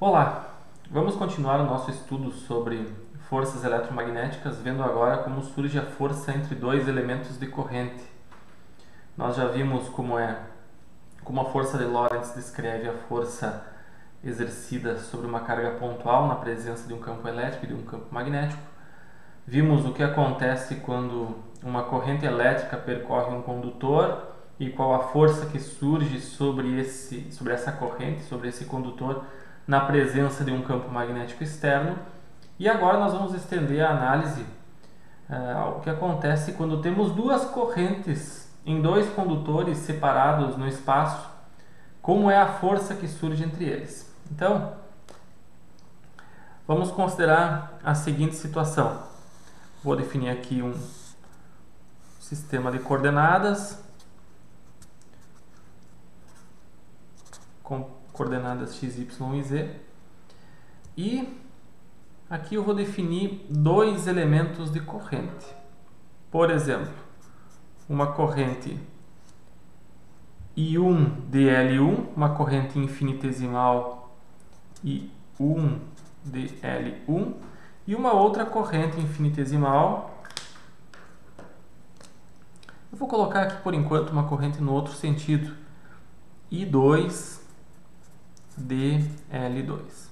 Olá, vamos continuar o nosso estudo sobre forças eletromagnéticas, vendo agora como surge a força entre dois elementos de corrente. Nós já vimos como a força de Lorentz descreve a força exercida sobre uma carga pontual na presença de um campo elétrico e de um campo magnético. Vimos o que acontece quando uma corrente elétrica percorre um condutor e qual a força que surge sobre essa corrente, sobre esse condutor, na presença de um campo magnético externo. E agora nós vamos estender a análise ao que acontece quando temos duas correntes em dois condutores separados no espaço, como é a força que surge entre eles. Então, vamos considerar a seguinte situação. Vou definir aqui um sistema de coordenadas com coordenadas x, y e z. E aqui eu vou definir dois elementos de corrente. Por exemplo, uma corrente I1 dL1, uma corrente infinitesimal I1 dL1 e uma outra corrente infinitesimal. Eu vou colocar aqui por enquanto uma corrente no outro sentido, I2 dL2.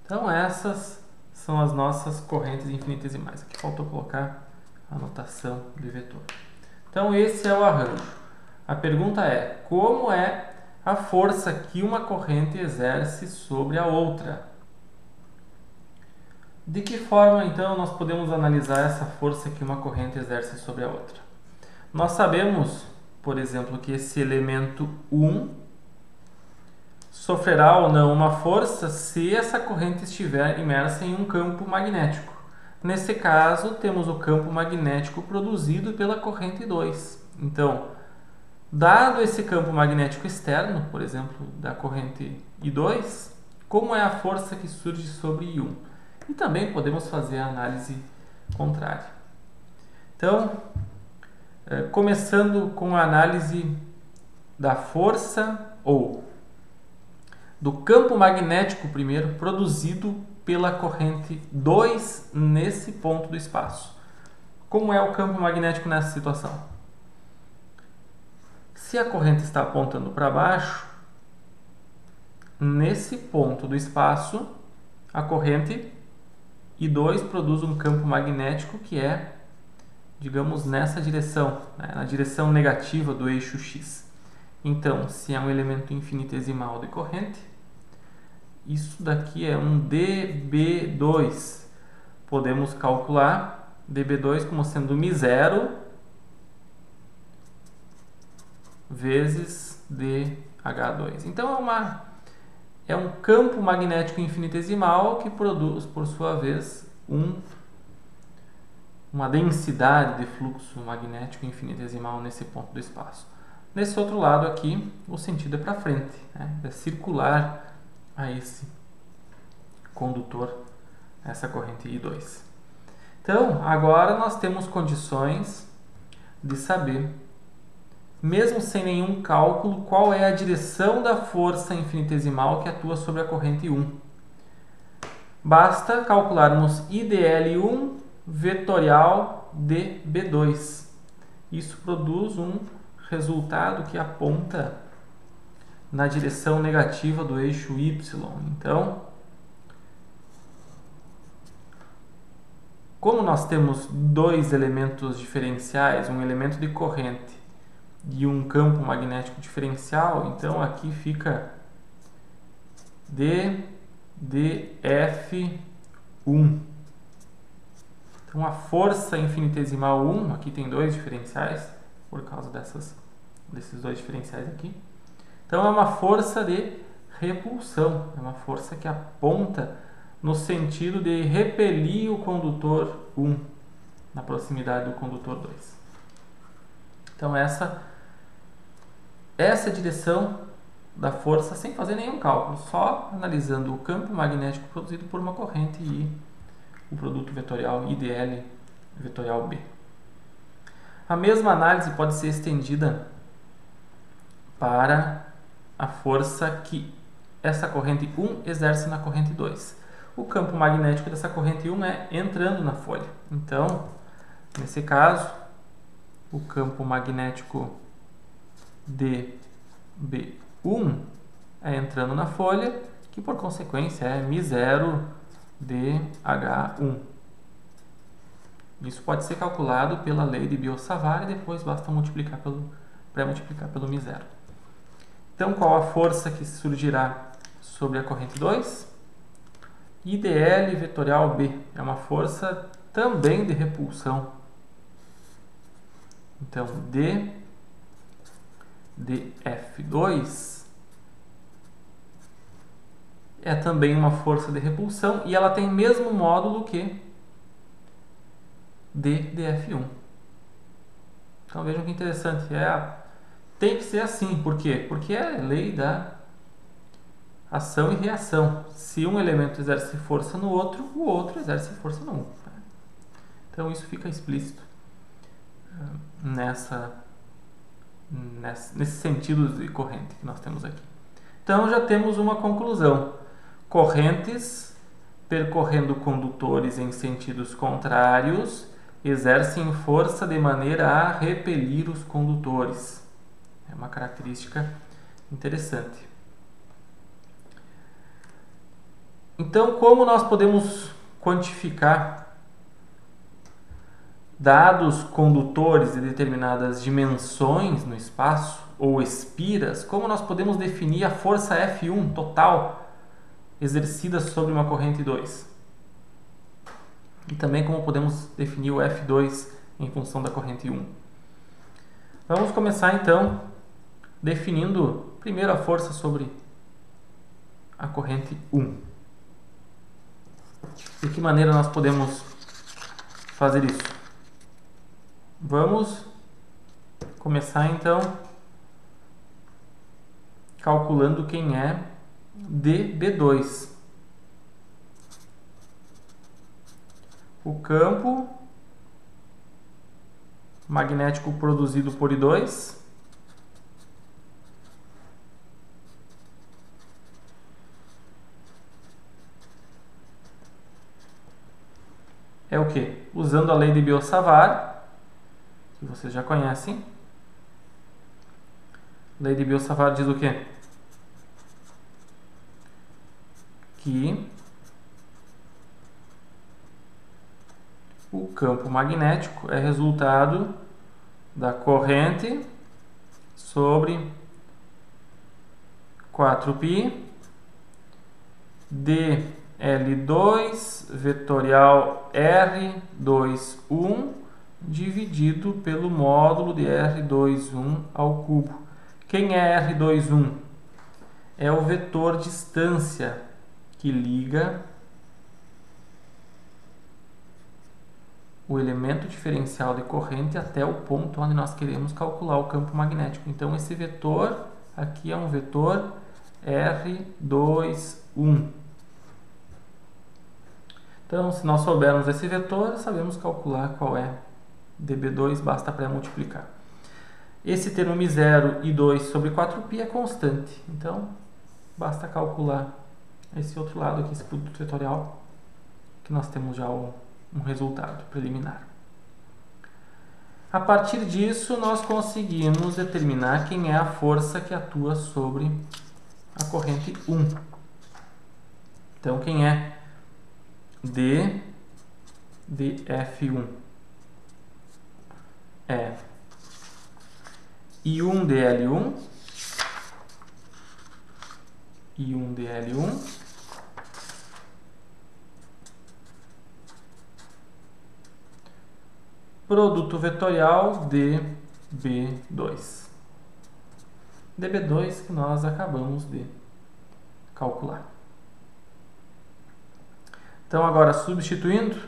Então essas são as nossas correntes infinitesimais. Aqui faltou colocar a notação de vetor. Então esse é o arranjo. A pergunta é: como é a força que uma corrente exerce sobre a outra? De que forma então nós podemos analisar essa força que uma corrente exerce sobre a outra? Nós sabemos, por exemplo, que esse elemento 1 sofrerá ou não uma força se essa corrente estiver imersa em um campo magnético. Nesse caso, temos o campo magnético produzido pela corrente 2. Então, dado esse campo magnético externo, por exemplo, da corrente I2, como é a força que surge sobre I1? E também podemos fazer a análise contrária. Então, começando com a análise da força ou do campo magnético primeiro, produzido pela corrente 2 nesse ponto do espaço. Como é o campo magnético nessa situação? Se a corrente está apontando para baixo, nesse ponto do espaço, a corrente I2 produz um campo magnético que é, digamos, nessa direção, né, na direção negativa do eixo X. Então, se é um elemento infinitesimal de corrente, isso daqui é um dB2. Podemos calcular dB2 como sendo μ0 vezes dH2. Então é um campo magnético infinitesimal que produz, por sua vez, uma densidade de fluxo magnético infinitesimal nesse ponto do espaço. Nesse outro lado aqui, o sentido é para frente, né? É circular a esse condutor, essa corrente I2. Então, agora nós temos condições de saber, mesmo sem nenhum cálculo, qual é a direção da força infinitesimal que atua sobre a corrente 1. Basta calcularmos IDL1 vetorial dB2. Isso produz um resultado que aponta na direção negativa do eixo Y. Então, como nós temos dois elementos diferenciais, um elemento de corrente e um campo magnético diferencial, então aqui fica dF1. Então a força infinitesimal 1, aqui tem dois diferenciais, por causa desses dois diferenciais aqui. Então é uma força de repulsão, é uma força que aponta no sentido de repelir o condutor 1 na proximidade do condutor 2. Então essa é a direção da força sem fazer nenhum cálculo, só analisando o campo magnético produzido por uma corrente e o produto vetorial IDL vetorial B. A mesma análise pode ser estendida para a força que essa corrente 1 exerce na corrente 2. O campo magnético dessa corrente 1 é entrando na folha. Então, nesse caso, o campo magnético dB1 é entrando na folha, que por consequência é μ0 dH1. Isso pode ser calculado pela lei de Biot-Savart e depois basta pré-multiplicar pelo μ0. Então, qual a força que surgirá sobre a corrente 2? IdL vetorial B. É uma força também de repulsão. Então, D dF2 é também uma força de repulsão e ela tem o mesmo módulo que D dF1. Então, vejam que interessante. Tem que ser assim. Por quê? Porque é a lei da ação e reação. Se um elemento exerce força no outro, o outro exerce força no outro. Então isso fica explícito nesse sentido de corrente que nós temos aqui. Então já temos uma conclusão. Correntes percorrendo condutores em sentidos contrários exercem força de maneira a repelir os condutores. É uma característica interessante. Então, como nós podemos quantificar dados condutores de determinadas dimensões no espaço, ou espiras, como nós podemos definir a força F1 total exercida sobre uma corrente 2? E também como podemos definir o F2 em função da corrente 1? Vamos começar então definindo primeiro a força sobre a corrente 1. De que maneira nós podemos fazer isso? Vamos começar então calculando quem é dB2. O campo magnético produzido por I2 é o que? Usando a lei de Biot-Savart, que vocês já conhecem. A lei de Biot-Savart diz o quê? Que o campo magnético é resultado da corrente sobre 4π dL2 vetorial R21 dividido pelo módulo de R21 ao cubo. Quem é R21? É o vetor distância que liga o elemento diferencial de corrente até o ponto onde nós queremos calcular o campo magnético. Então, esse vetor aqui é um vetor R21. Então, se nós soubermos esse vetor, sabemos calcular qual é dB2, basta pré-multiplicar. Esse termo μ0 e 2 sobre 4π é constante, então basta calcular esse outro lado aqui, esse produto vetorial, que nós temos já um resultado preliminar. A partir disso, nós conseguimos determinar quem é a força que atua sobre a corrente 1. Então, quem é D dF1 é I1 dL1 produto vetorial dB2. dB2 que nós acabamos de calcular. Então, agora substituindo,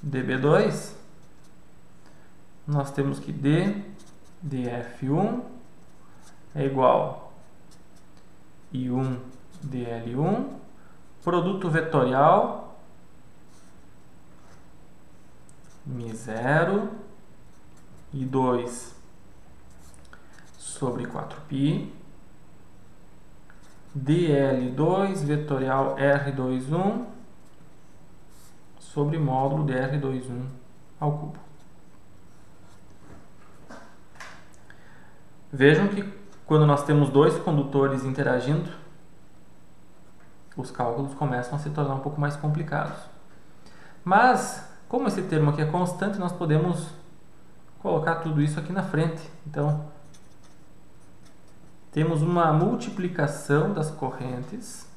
dB2, nós temos que D dF1 é igual a I1 dL1, produto vetorial μ0 e 2 sobre 4π, dL2 vetorial R21 sobre módulo de R21 ao cubo. Vejam que quando nós temos dois condutores interagindo, os cálculos começam a se tornar um pouco mais complicados. Mas, como esse termo aqui é constante, nós podemos colocar tudo isso aqui na frente. Então, temos uma multiplicação das correntes.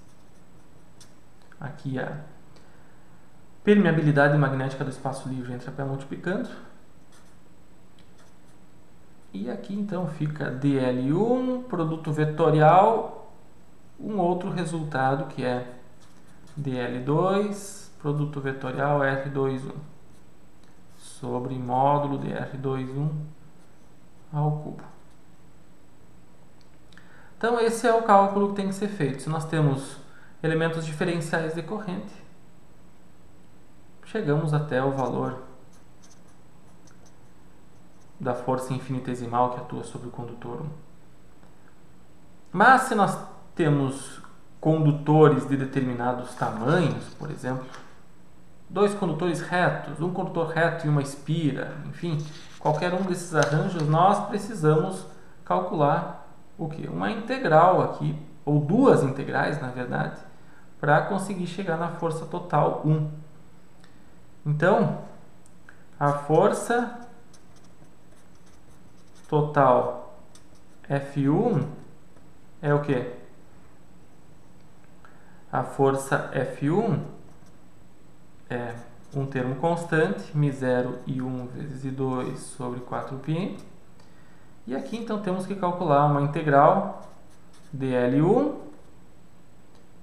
Aqui a permeabilidade magnética do espaço livre entra para multiplicando. E aqui então fica dL1, produto vetorial, um outro resultado que é dL2, produto vetorial R21, sobre módulo de R21 ao cubo. Então esse é o cálculo que tem que ser feito. Se nós temos elementos diferenciais de corrente, chegamos até o valor da força infinitesimal que atua sobre o condutor 1. Mas se nós temos condutores de determinados tamanhos, por exemplo, dois condutores retos, um condutor reto e uma espira, enfim, qualquer um desses arranjos, nós precisamos calcular o quê? Uma integral aqui, ou duas integrais, na verdade, para conseguir chegar na força total 1. Então, a força total F1 é o quê? A força F1 é um termo constante, μ0 e 1 vezes I2 sobre 4π. E aqui então temos que calcular uma integral dL1,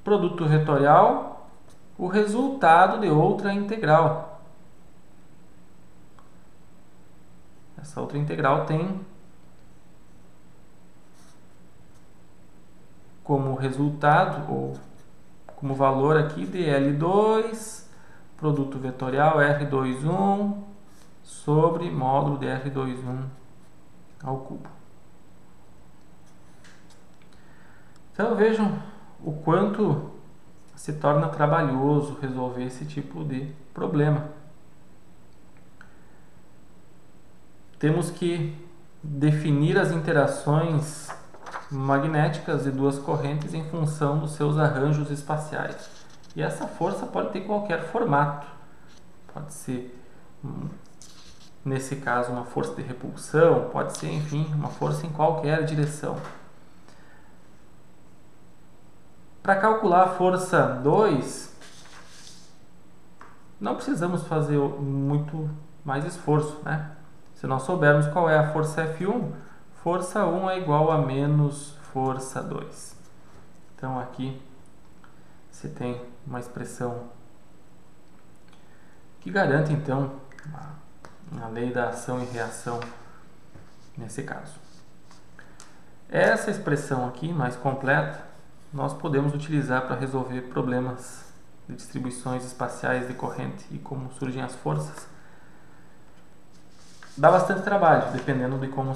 produto vetorial, o resultado de outra integral. Essa outra integral tem como resultado, ou como valor aqui, dL2, produto vetorial R21 sobre módulo de R21 ao cubo. Então vejam o quanto se torna trabalhoso resolver esse tipo de problema. Temos que definir as interações magnéticas de duas correntes em função dos seus arranjos espaciais. E essa força pode ter qualquer formato. Pode ser, nesse caso, uma força de repulsão, pode ser, enfim, uma força em qualquer direção. Para calcular a força 2, não precisamos fazer muito mais esforço, né? Se nós soubermos qual é a força F1, força 1 é igual a menos força 2. Então aqui você tem uma expressão que garante então a lei da ação e reação nesse caso. Essa expressão aqui, mais completa, nós podemos utilizar para resolver problemas de distribuições espaciais de corrente e como surgem as forças. Dá bastante trabalho, dependendo de como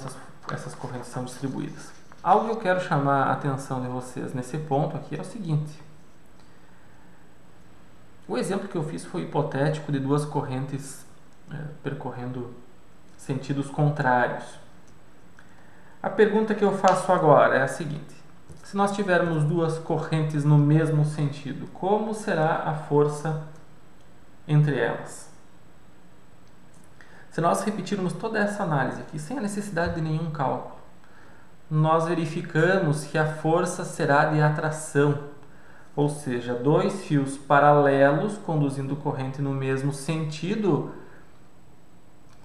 essas correntes são distribuídas. Algo que eu quero chamar a atenção de vocês nesse ponto aqui é o seguinte. O exemplo que eu fiz foi hipotético de duas correntes percorrendo sentidos contrários. A pergunta que eu faço agora é a seguinte. Se nós tivermos duas correntes no mesmo sentido, como será a força entre elas? Se nós repetirmos toda essa análise aqui, sem a necessidade de nenhum cálculo, nós verificamos que a força será de atração, ou seja, dois fios paralelos conduzindo corrente no mesmo sentido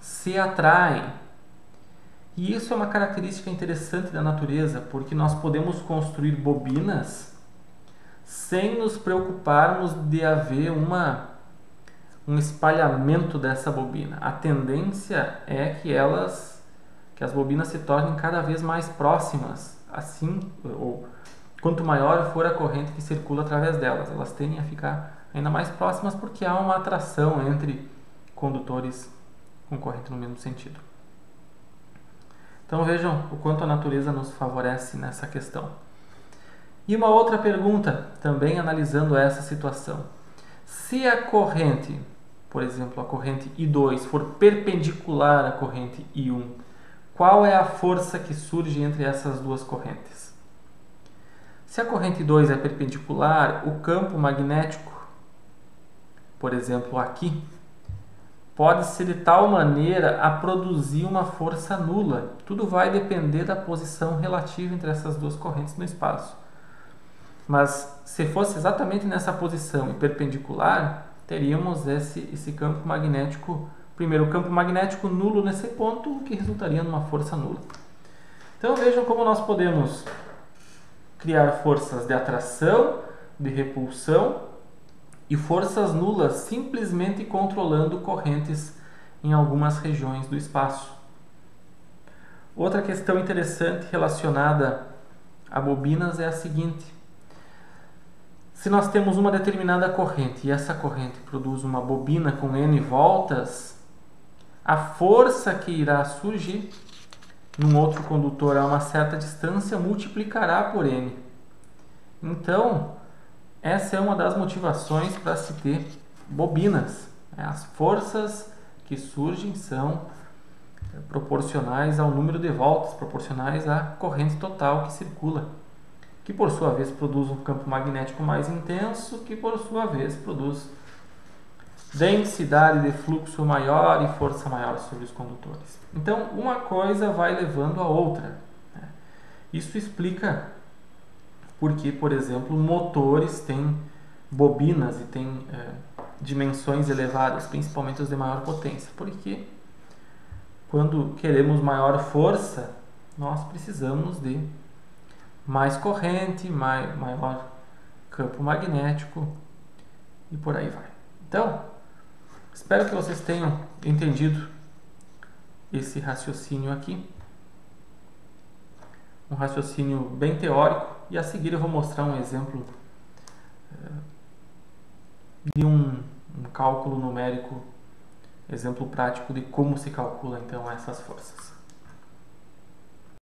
se atraem. E isso é uma característica interessante da natureza, porque nós podemos construir bobinas sem nos preocuparmos de haver um espalhamento dessa bobina. A tendência é que as bobinas se tornem cada vez mais próximas, assim, ou quanto maior for a corrente que circula através delas, elas tendem a ficar ainda mais próximas porque há uma atração entre condutores com corrente no mesmo sentido. Então vejam o quanto a natureza nos favorece nessa questão. E uma outra pergunta, também analisando essa situação. Se a corrente, por exemplo, a corrente I2 for perpendicular à corrente I1, qual é a força que surge entre essas duas correntes? Se a corrente I2 é perpendicular, o campo magnético, por exemplo, aqui, pode ser de tal maneira a produzir uma força nula. Tudo vai depender da posição relativa entre essas duas correntes no espaço. Mas se fosse exatamente nessa posição e perpendicular, teríamos esse campo magnético, primeiro o campo magnético nulo nesse ponto, o que resultaria numa força nula. Então vejam como nós podemos criar forças de atração, de repulsão e forças nulas simplesmente controlando correntes em algumas regiões do espaço. Outra questão interessante relacionada a bobinas é a seguinte: se nós temos uma determinada corrente e essa corrente produz uma bobina com N voltas, a força que irá surgir num outro condutor a uma certa distância multiplicará por N. Então, essa é uma das motivações para se ter bobinas. As forças que surgem são proporcionais ao número de voltas, proporcionais à corrente total que circula, que por sua vez produz um campo magnético mais intenso, que por sua vez produz densidade de fluxo maior e força maior sobre os condutores. Então, uma coisa vai levando a outra. Isso explica porque, por exemplo, motores têm bobinas e têm dimensões elevadas, principalmente os de maior potência. Porque quando queremos maior força, nós precisamos de mais corrente, maior campo magnético e por aí vai. Então, espero que vocês tenham entendido esse raciocínio aqui. Um raciocínio bem teórico, e a seguir eu vou mostrar um exemplo de um cálculo numérico, exemplo prático de como se calcula então essas forças.